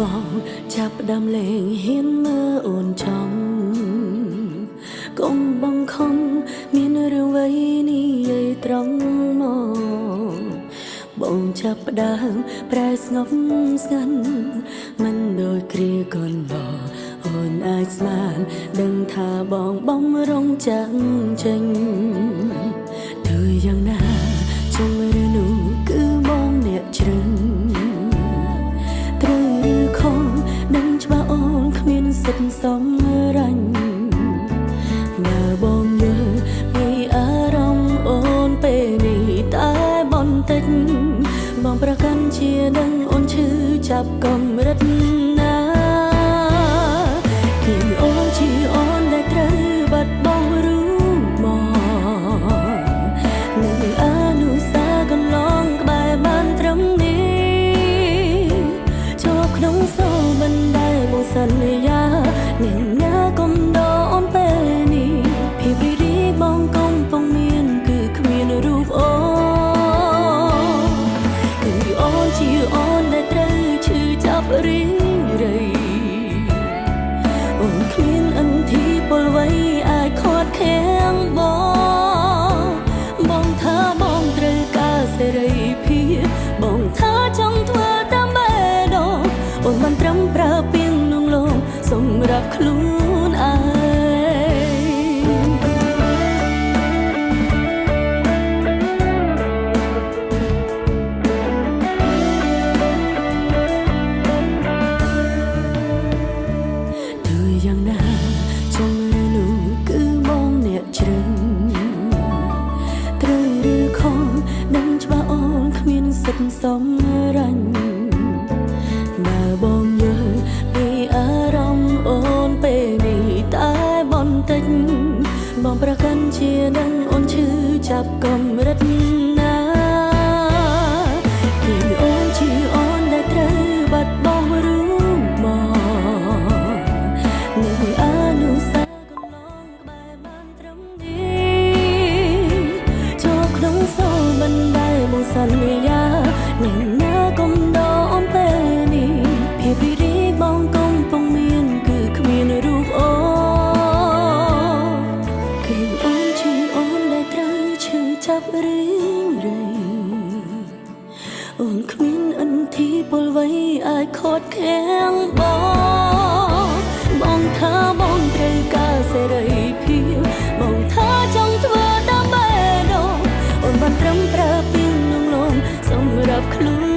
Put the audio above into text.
បងចាប់ផ្ដើមលេងហ៊ានមើលអូនចំកុំបងខំមានរឿងអ្វីនេះយាយត្រង់មកបងចាប់ផ្ដើមប្រែស្ងប់ស្ងាត់មិនដូចគ្រាកន្លងអូនអាចស្មានដឹងថាបងបំរុងចាំងចេញទៅយ៉ាងណាជុំឬនោះគឺបងអ្នកជ្រឹងត្រូវឬខុសដឹងច្បាស់អូនគ្មានសិទ្ធិសម្រេចបើបងយល់ពីអារម្មណ៍អូនពេលនេះតែបន្តិចបងប្រកាន់ជាដឹងអូនឈឺចាប់កម្រិតណាគឺអូនជាអូនដែលត្រូវបាត់បង់รู้មកនឹងអនុសាកន្លងក្បែរបានត្រឹមនេះចូលក្នុងសូរមិនដែលបងសន្យាអ្នកណាកុំដោអូនពេលនេះភាពរីបងកំពុងមានគឺគ្មានរូបអូជាអូនដែលត្រូវឈឺចាប់រីងរៃអូនគ្មានអន្ទីពលវ័យអាចខាត់ខាំងបងថាបងត្រូវការសេរីភាពបងថាចង់ធ្វើតាមបេះដូងអូនមិនត្រឹមប្រើពាក្យលងលោមសម្រាប់ខ្លួនឯងយ៉ាងណាជុំឬនោះគឺបងអ្នកជ្រឹងត្រូវឬខុសដឹងច្បាស់អូនគ្មានសិទ្ធិសម្រេចបើបងយល់ពីអារម្មណ៍អូនពេលនេះតែបន្តិចបងប្រកាន់ជាដឹងអូនឈឺចាប់កម្រិតណាគឺអូនជាអូនដែលត្រូវបាត់បង់รู้មកនឹងអនុសាកន្លងក្បែរបានត្រឹមនេះចូលក្នុងសូរមិនដែលបងសន្យាអ្នកណាកុំដោអូនពេលនេះភាពរីបងកំពុងមានគឺគ្មានរូបអូគឺអូនជាអូនដែលត្រូវឈឺចាប់រីងរៃអូនគ្មានអន្ទីពលវ័យអាចខាត់ខាំងបងថាបងត្រូវការសេរីភាពបងថាចង់ធ្វើតាមបេះដូងអូនបានត្រឹមប្រើពាក្យលងលោមសម្រាប់ខ្លួន